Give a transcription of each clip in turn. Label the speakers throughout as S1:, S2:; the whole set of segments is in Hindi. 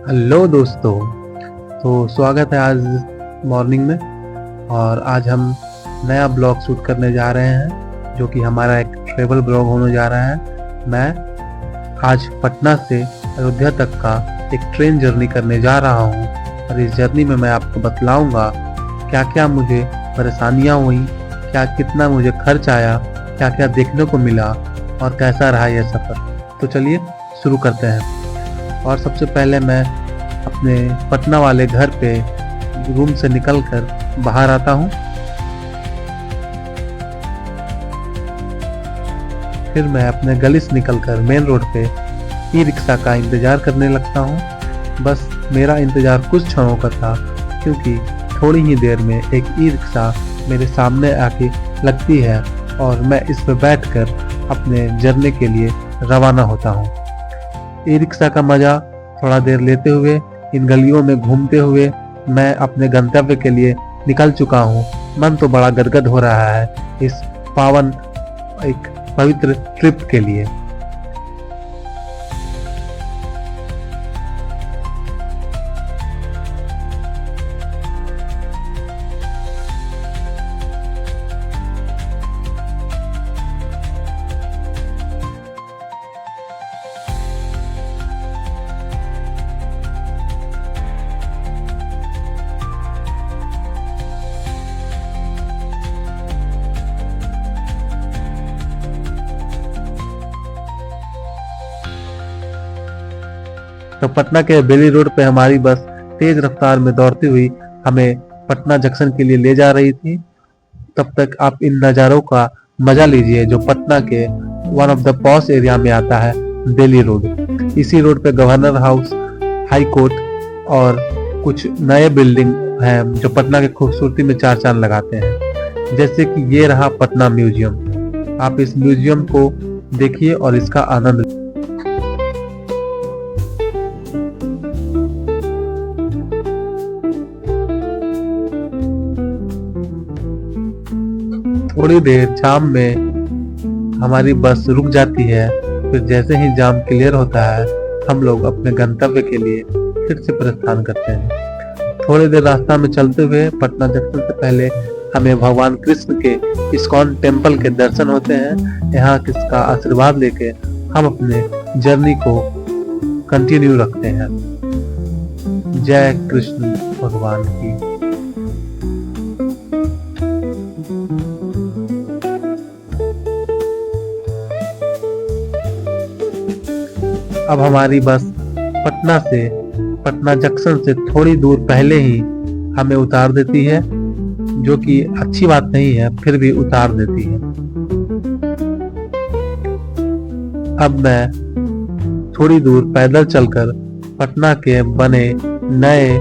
S1: हेलो दोस्तों। तो स्वागत है आज मॉर्निंग में। और आज हम नया ब्लॉग शूट करने जा रहे हैं जो कि हमारा एक ट्रेवल ब्लॉग होने जा रहा है। मैं आज पटना से अयोध्या तक का एक ट्रेन जर्नी करने जा रहा हूँ और इस जर्नी में मैं आपको बतलाऊंगा क्या क्या मुझे परेशानियाँ हुई, कितना मुझे खर्च आया, क्या क्या देखने को मिला और कैसा रहा यह सफ़र। तो चलिए शुरू करते हैं। और सबसे पहले मैं अपने पटना वाले घर पे रूम से निकलकर बाहर आता हूँ। फिर मैं अपने गली से निकलकर मेन रोड पे ई रिक्शा का इंतज़ार करने लगता हूँ। बस मेरा इंतज़ार कुछ क्षणों का था क्योंकि थोड़ी ही देर में एक ई रिक्शा मेरे सामने आके लगती है और मैं इस पर बैठकर अपने जर्नी के लिए रवाना होता हूँ। ई रिक्शा का मजा थोड़ा देर लेते हुए इन गलियों में घूमते हुए मैं अपने गंतव्य के लिए निकल चुका हूँ। मन तो बड़ा गदगद हो रहा है इस पावन एक पवित्र ट्रिप के लिए। तो पटना के बेली रोड पे हमारी बस तेज रफ्तार में दौड़ती हुई हमें पटना जंक्शन के लिए ले जा रही थी। तब तक आप इन नज़ारों का मजा लीजिए जो पटना के one of the posh area में आता है, बेली रोड। इसी रोड पे गवर्नर हाउस, हाई कोर्ट और कुछ नए बिल्डिंग हैं जो पटना के खूबसूरती में चार चांद लगाते हैं। जैसे कि ये रहा पटना म्यूजियम। आप इस म्यूजियम को देखिए और इसका आनंद। थोड़ी देर जाम में हमारी बस रुक जाती है। फिर जैसे ही जाम क्लियर होता है हम लोग अपने गंतव्य के लिए फिर से प्रस्थान करते हैं। थोड़ी देर रास्ता में चलते हुए पटना जंक्शन से पहले हमें भगवान कृष्ण के इस्कॉन टेम्पल के दर्शन होते हैं। यहाँ किसका आशीर्वाद लेके हम अपने जर्नी को कंटिन्यू रखते हैं। जय कृष्ण भगवान की। अब हमारी बस पटना जंक्शन से थोड़ी दूर पहले ही हमें उतार देती है, जो कि अच्छी बात नहीं है, फिर भी उतार देती है। अब मैं थोड़ी दूर पैदल चलकर पटना के बने नए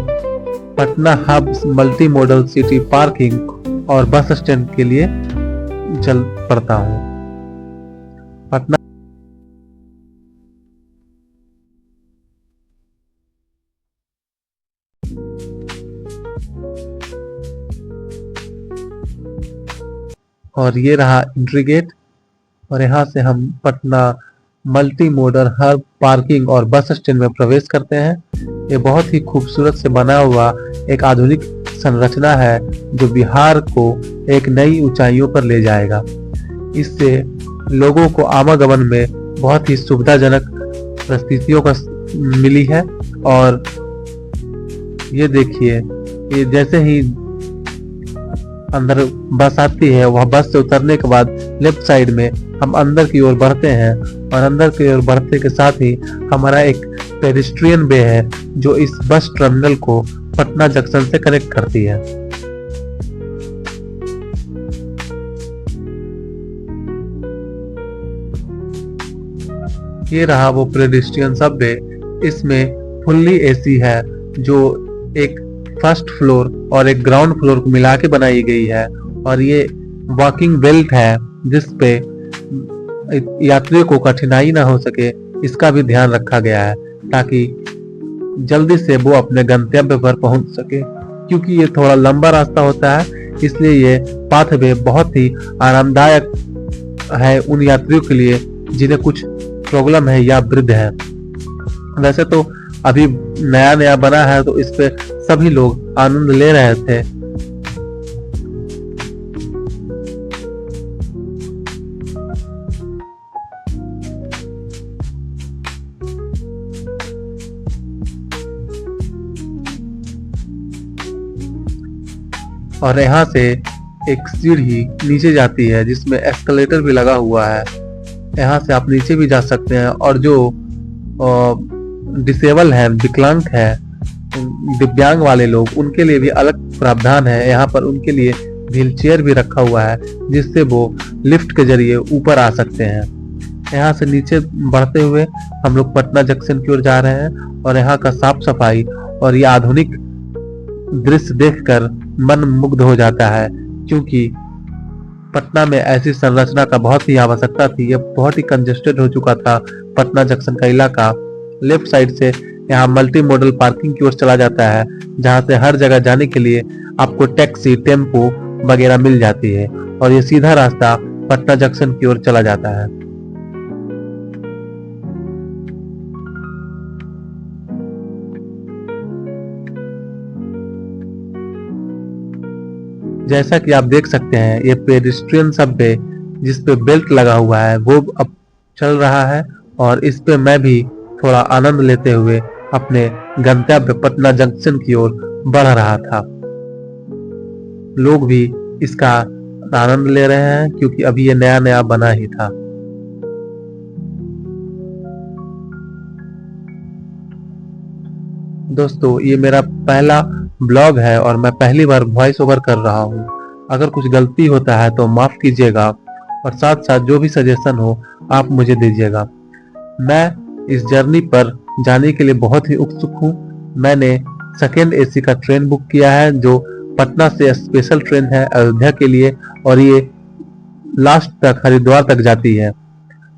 S1: Patna hub multi modal city parking और बस स्टैंड के लिए चल पड़ता हूँ। पटना और ये रहा एंट्री गेट और यहाँ से हम Patna multi modal hub parking और बस स्टैंड में प्रवेश करते हैं। ये बहुत ही खूबसूरत से बना हुआ एक आधुनिक संरचना है जो बिहार को एक नई ऊंचाइयों पर ले जाएगा। इससे लोगों को आवागमन में बहुत ही सुविधाजनक परिस्थितियों का मिली है। और ये देखिए, ये जैसे ही अंदर बस आती है, वह बस से उतरने के बाद लेफ्ट साइड में हम अंदर की ओर बढ़ते हैं और अंदर की ओर बढ़ने के साथ ही हमारा एक पेडिस्ट्रियन वे है जो इस बस टर्मिनल को पटना जंक्शन से कनेक्ट करती है। ये रहा वो पेडिस्ट्रियन सबवे। इसमें फुल्ली एसी है जो एक फर्स्ट फ्लोर और एक ग्राउंड फ्लोर को मिला के बनाई गई है। और ये वॉकिंग बेल्ट है जिस पे यात्रियों को कठिनाई ना हो सके, इसका भी ध्यान रखा गया है ताकि जल्दी से वो अपने गंतव्य पर पहुंच सके। क्योंकि ये थोड़ा लंबा रास्ता होता है इसलिए ये पाथवे बहुत ही आरामदायक है उन यात्रियों के लिए जिन्हें कुछ प्रॉब्लम है या वृद्ध है। वैसे तो अभी नया नया बना है तो इस पे सभी लोग आनंद ले रहे थे। और यहाँ से एक सीढ़ी नीचे जाती है जिसमें एस्केलेटर भी लगा हुआ है। यहाँ से आप नीचे भी जा सकते हैं और जो डिसेबल है, विकलांग है, दिव्यांग वाले लोग, उनके लिए भी अलग प्रावधान है। यहाँ पर उनके लिए व्हील चेयर भी रखा हुआ है जिससे वो लिफ्ट के जरिए ऊपर आ सकते हैं। यहाँ से नीचे बढ़ते हुए हम लोग पटना जंक्शन की ओर जा रहे हैं और यहाँ का साफ सफाई और ये आधुनिक दृश्य देखकर मन मुग्ध हो जाता है, क्योंकि पटना में ऐसी संरचना का बहुत ही आवश्यकता थी। यह बहुत ही कंजेस्टेड हो चुका था पटना जंक्शन का इलाका। लेफ्ट साइड से यहाँ मल्टी मॉडल पार्किंग की ओर चला जाता है, जहाँ से हर जगह जाने के लिए आपको टैक्सी, टेम्पो वगैरह मिल जाती है और ये सीधा रास्ता पटना जंक्शन की ओर चला जाता है। जैसा कि आप देख सकते हैं ये पेडिस्ट्रियन सबवे जिस पे बेल्ट लगा हुआ है वो अब चल रहा है और इस पे मैं भी थोड़ा आनंद लेते हुए अपने गंतव्य पटना जंक्शन की ओर बढ़ रहा था। लोग भी इसका आनंद ले रहे हैं क्योंकि अभी ये नया नया बना ही था। दोस्तों ये मेरा पहला ब्लॉग है और मैं पहली बार वॉइस ओवर कर रहा हूँ। अगर कुछ गलती होता है तो माफ कीजिएगा और साथ साथ जो भी सजेशन हो आप मुझे दीजिएगा। मैं इस जर्नी पर जाने के लिए बहुत ही उत्सुक हूँ। मैंने सेकेंड एसी का ट्रेन बुक किया है जो पटना से स्पेशल ट्रेन है अयोध्या के लिए और ये लास्ट तक हरिद्वार तक जाती है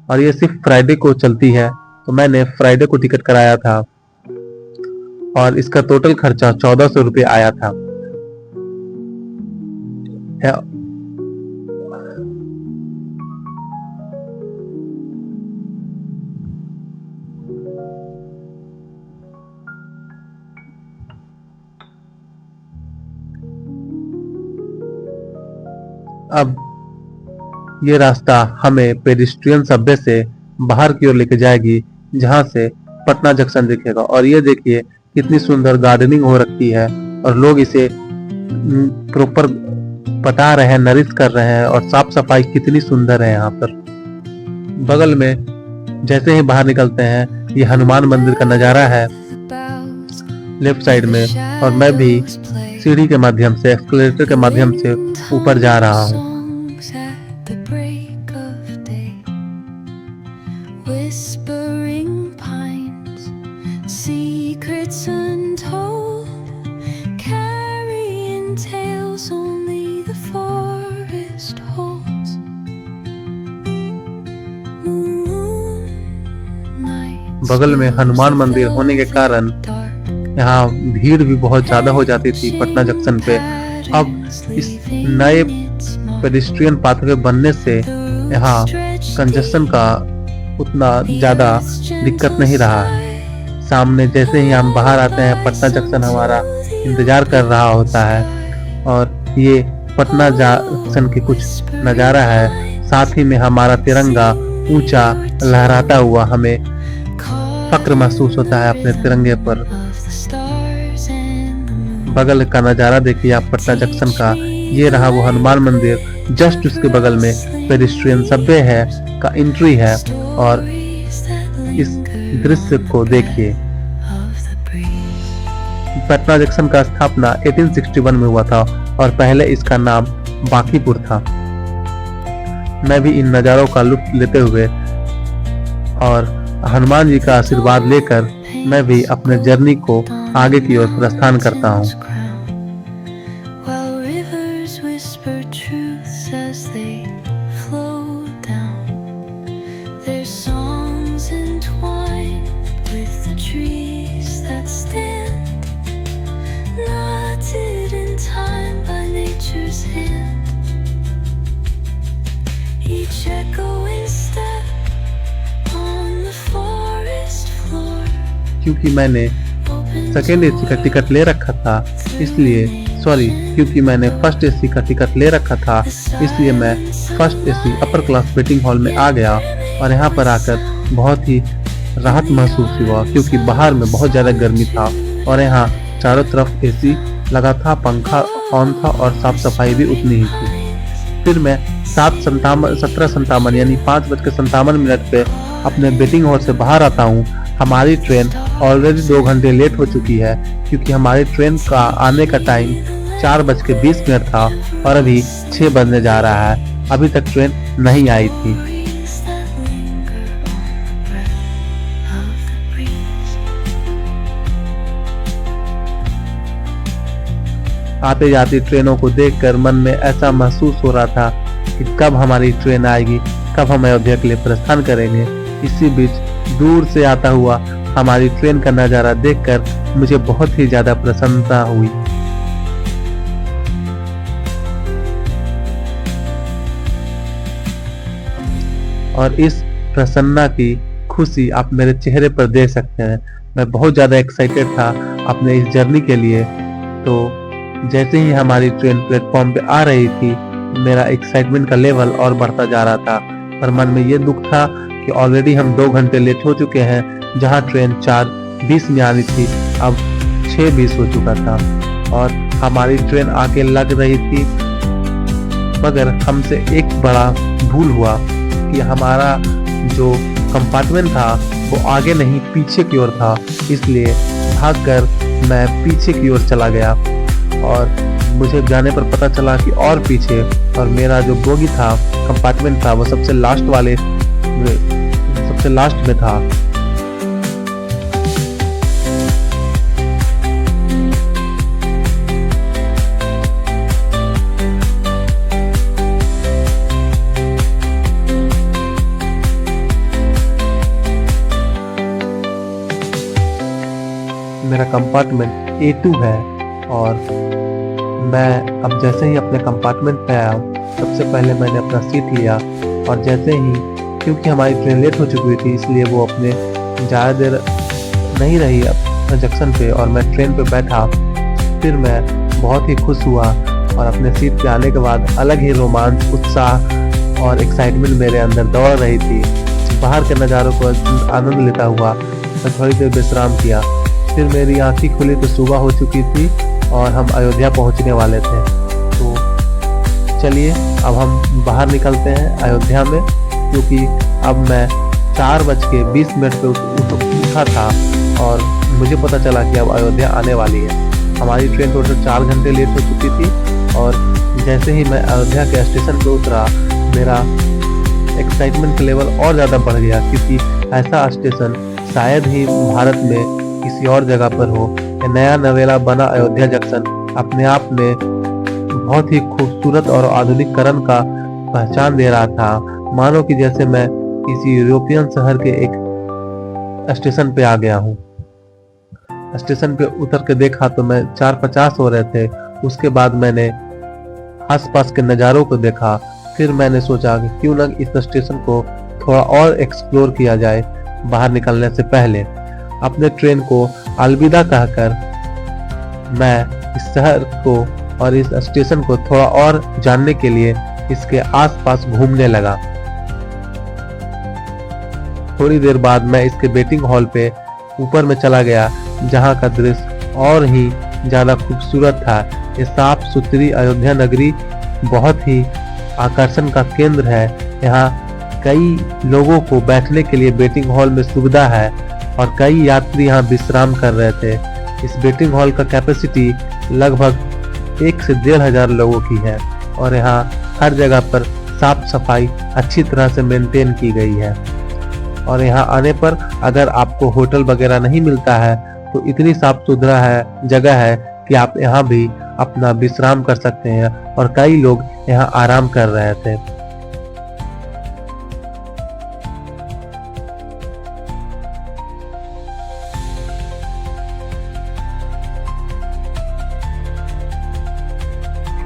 S1: और ये सिर्फ फ्राइडे को चलती है। तो मैंने फ्राइडे को टिकट कराया था और इसका टोटल खर्चा 1400 रुपये आया था। अब ये रास्ता हमें पेडिस्ट्रियन सबवे से बाहर की ओर लेके जाएगी जहां से पटना जंक्शन दिखेगा। और ये देखिए कितनी सुंदर गार्डनिंग हो रखी है और लोग इसे प्रॉपर पटा रहे हैं, नरिश कर रहे हैं और साफ सफाई कितनी सुंदर है यहाँ पर। बगल में जैसे ही बाहर निकलते हैं ये हनुमान मंदिर का नजारा है लेफ्ट साइड में और मैं भी सीढ़ी के माध्यम से, एस्केलेटर के माध्यम से ऊपर जा रहा हूँ। बगल में हनुमान मंदिर होने के कारण यहाँ भीड़ भी बहुत ज्यादा हो जाती थी पटना जंक्शन पे। अब इस नए पेडिस्ट्रियन पाथवे बनने से यहाँ कंजेशन का उतना ज्यादा दिक्कत नहीं रहा है। सामने जैसे ही हम बाहर आते हैं पटना जंक्शन हमारा इंतजार कर रहा होता है और ये पटना जंक्शन की कुछ नजारा है। साथ ही में हमारा तिरंगा ऊंचा लहराता हुआ हमें फक्र महसूस होता है अपने तिरंगे पर। बगल का नजारा देखिए आप पटना जंक्शन का। ये रहा वो हनुमान मंदिर, जस्ट उसके बगल में पेडिस्ट्रियन सबवे है का एंट्री है और इस दृश्य को देखिए। पटना जंक्शन का स्थापना 1861 में हुआ था और पहले इसका नाम बांकीपुर था। मैं भी इन नज़ारों का लुत्फ लेते हुए और हनुमान जी का आशीर्वाद लेकर मैं भी अपने जर्नी को आगे की ओर प्रस्थान करता हूँ। Each echoing step on the forest floor क्योंकि मैंने सेकेंड एसी का टिकट ले रखा था, इसलिए क्योंकि मैंने फर्स्ट एसी का टिकट ले रखा था, इसलिए मैं first AC upper class waiting hall में आ गया। और यहाँ पर आकर बहुत ही राहत महसूस हुआ, क्योंकि बाहर में बहुत ज़्यादा गर्मी था और यहाँ चारों तरफ एसी लगा था, पंखा ऑन था और साफ सफाई भी उतनी ही थी। फिर मैं 17:57 यानी 5:57 पे अपने वेटिंग हॉल से बाहर आता हूँ। हमारी ट्रेन ऑलरेडी 2 घंटे लेट हो चुकी है, क्योंकि हमारी ट्रेन का आने का टाइम 4:20 था और अभी 6 बजने जा रहा है। अभी तक ट्रेन नहीं आई थी। आते जाती ट्रेनों को देखकर मन में ऐसा महसूस हो रहा था कि कब हमारी ट्रेन आएगी, कब हम अयोध्या के लिए प्रस्थान करेंगे। इसी बीच दूर से आता हुआ हमारी ट्रेन का नज़ारा देखकर मुझे बहुत ही ज्यादा प्रसन्नता हुई। और इस प्रसन्नता की खुशी आप मेरे चेहरे पर देख सकते हैं। मैं बहुत ज़्यादा एक्साइटेड था अपने इस जर्नी के लिए। तो जैसे ही हमारी ट्रेन प्लेटफॉर्म पे आ रही थी, मेरा एक्साइटमेंट का लेवल और बढ़ता जा रहा था। पर मन में ये दुख था कि ऑलरेडी हम 2 घंटे लेट हो चुके हैं। जहां ट्रेन 4:20 में आनी थी, अब 6:20 हो चुका था और हमारी ट्रेन आके लग रही थी। मगर हमसे एक बड़ा भूल हुआ कि हमारा जो कंपार्टमेंट था वो आगे नहीं पीछे की ओर था, इसलिए भागकर मैं पीछे की ओर चला गया और मुझे जाने पर पता चला कि और पीछे, और मेरा जो बोगी था, कंपार्टमेंट था, वो सबसे लास्ट में था। मेरा कंपार्टमेंट A2 है और मैं अब जैसे ही अपने कंपार्टमेंट पे आया, सबसे पहले मैंने अपना सीट लिया और जैसे ही, क्योंकि हमारी ट्रेन लेट हो चुकी थी, इसलिए वो अपने ज़्यादा देर नहीं रही अपने जंक्शन पे और मैं ट्रेन पे बैठा। फिर मैं बहुत ही खुश हुआ और अपने सीट पे आने के बाद अलग ही रोमांच, उत्साह और एक्साइटमेंट मेरे अंदर दौड़ रही थी। बाहर के नज़ारों को आनंद लेता हुआ मैं थोड़ी देर विश्राम किया। फिर मेरी आँखें खुली तो सुबह हो चुकी थी और हम अयोध्या पहुंचने वाले थे। तो चलिए अब हम बाहर निकलते हैं अयोध्या में, क्योंकि अब मैं 4:20 पे उठा था और मुझे पता चला कि अब अयोध्या आने वाली है। हमारी ट्रेन टोटल 4 घंटे लेट हो चुकी थी और जैसे ही मैं अयोध्या के स्टेशन पे उतरा, मेरा एक्साइटमेंट का लेवल और ज़्यादा बढ़ गया, क्योंकि ऐसा स्टेशन शायद ही भारत में किसी और जगह पर हो। नया नवेला बना अयोध्या जंक्शन अपने आप में बहुत ही खूबसूरत और आधुनिकीकरण का पहचान दे रहा था। मानो कि जैसे मैं किसी यूरोपियन शहर के एक स्टेशन पे आ गया हूँ। स्टेशन पे उतर के देखा तो मैं 4:50 हो रहे थे। उसके बाद मैंने आसपास के नज़ारों को देखा। फिर मैंने सोचा कि क्यों न इस स्टेशन को थोड़ा और एक्सप्लोर किया जाए बाहर निकलने से पहले। अपने ट्रेन को अलविदा कहकर मैं इस शहर को और इस स्टेशन को थोड़ा और जानने के लिए इसके आसपास घूमने लगा। थोड़ी देर बाद मैं इसके वेटिंग हॉल पे ऊपर में चला गया, जहां का दृश्य और ही ज्यादा खूबसूरत था। ये साफ सुथरी अयोध्या नगरी बहुत ही आकर्षण का केंद्र है। यहाँ कई लोगों को बैठने के लिए वेटिंग हॉल में सुविधा है और कई यात्री यहाँ विश्राम कर रहे थे। इस वेटिंग हॉल का कैपेसिटी लगभग 1 से 1,500 लोगों की है और यहाँ हर जगह पर साफ सफाई अच्छी तरह से मेंटेन की गई है। और यहाँ आने पर अगर आपको होटल वगैरह नहीं मिलता है तो इतनी साफ सुथरा है जगह है कि आप यहाँ भी अपना विश्राम कर सकते हैं और कई लोग यहाँ आराम कर रहे थे।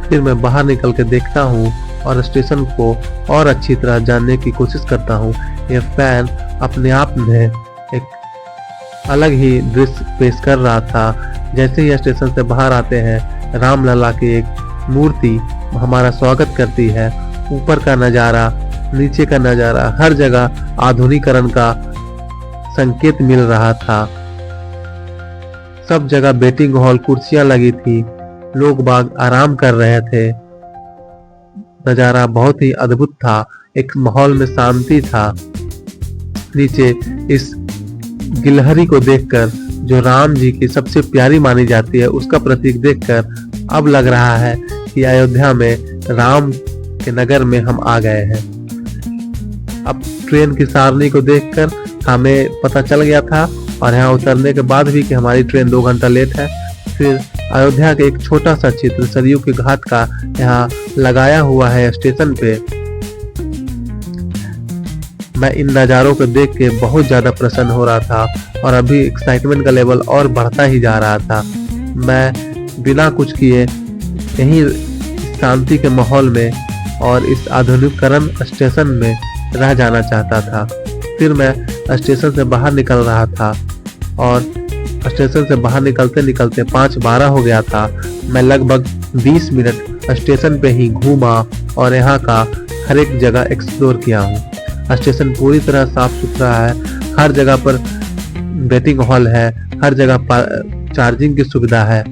S1: फिर मैं बाहर निकल के देखता हूँ और स्टेशन को और अच्छी तरह जानने की कोशिश करता हूँ। यह फैन अपने आप में एक अलग ही दृश्य पेश कर रहा था। जैसे ही स्टेशन से बाहर आते हैं, रामलला की एक मूर्ति हमारा स्वागत करती है। ऊपर का नज़ारा, नीचे का नज़ारा, हर जगह आधुनिकीकरण का संकेत मिल रहा था। सब जगह वेटिंग हॉल, कुर्सियां लगी थी, लोग बाग आराम कर रहे थे। नज़ारा बहुत ही अद्भुत था। एक माहौल में शांति था। नीचे इस गिलहरी को देखकर, जो राम जी की सबसे प्यारी मानी जाती है, उसका प्रतीक देखकर अब लग रहा है कि अयोध्या में राम के नगर में हम आ गए हैं। अब ट्रेन की सारणी को देखकर हमें पता चल गया था, और यहाँ उतरने के बाद भी कि हमारी ट्रेन 2 घंटा लेट है। फिर अयोध्या के एक छोटा सा चित्र सरयू के घाट का यहाँ लगाया हुआ है स्टेशन पे। मैं इन नज़ारों को देख के बहुत ज़्यादा प्रसन्न हो रहा था, और अभी एक्साइटमेंट का लेवल और बढ़ता ही जा रहा था। मैं बिना कुछ किए यहीं शांति के माहौल में और इस आधुनिकीकरण स्टेशन में रह जाना चाहता था। फिर मैं स्टेशन से बाहर निकल रहा था, और स्टेशन से बाहर निकलते निकलते 5:12 हो गया था। मैं लगभग 20 मिनट स्टेशन पे ही घूमा और यहाँ का हर एक जगह एक्सप्लोर किया हूँ। स्टेशन पूरी तरह साफ सुथरा है। हर जगह पर वेटिंग हॉल है, हर जगह चार्जिंग की सुविधा है,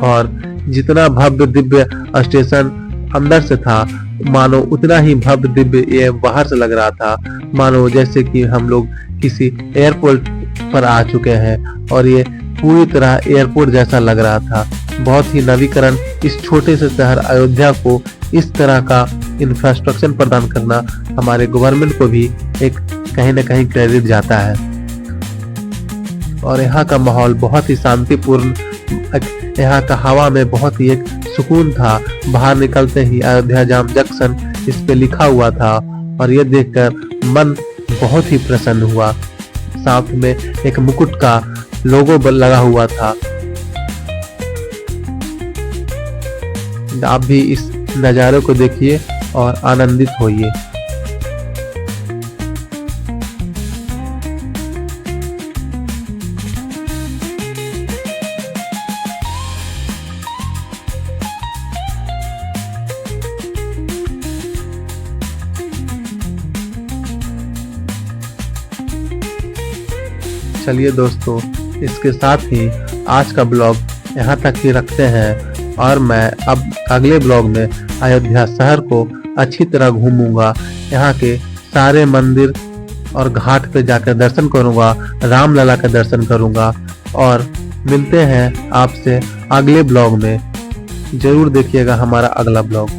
S1: और जितना भव्य दिव्य स्टेशन अंदर से था, मानो उतना ही भव्य दिव्य ये बाहर से लग रहा था। मानो जैसे कि हम लोग किसी एयरपोर्ट पर आ चुके हैं, और ये पूरी तरह एयरपोर्ट जैसा लग रहा था। बहुत ही नवीकरण इस छोटे से शहर अयोध्या को इस तरह का इंफ्रास्ट्रक्चर प्रदान करना हमारे गवर्नमेंट को भी एक कहीं न कहीं क्रेडिट जाता है। और यहाँ का माहौल बहुत ही शांतिपूर्ण, यहाँ का हवा में बहुत ही एक सुकून था। बाहर निकलते ही अयोध्या जाम जंक्शन इस पे लिखा हुआ था, और ये देखकर मन बहुत ही प्रसन्न हुआ। साथ में एक मुकुट का लोगो लगा हुआ था। आप भी इस नज़ारे को देखिए और आनंदित होइए। चलिए दोस्तों, इसके साथ ही आज का ब्लॉग यहाँ तक ही रखते हैं, और मैं अब अगले ब्लॉग में अयोध्या शहर को अच्छी तरह घूमूंगा। यहाँ के सारे मंदिर और घाट पे जाकर दर्शन करूंगा, रामलला का दर्शन करूंगा, और मिलते हैं आपसे अगले ब्लॉग में। जरूर देखिएगा हमारा अगला ब्लॉग।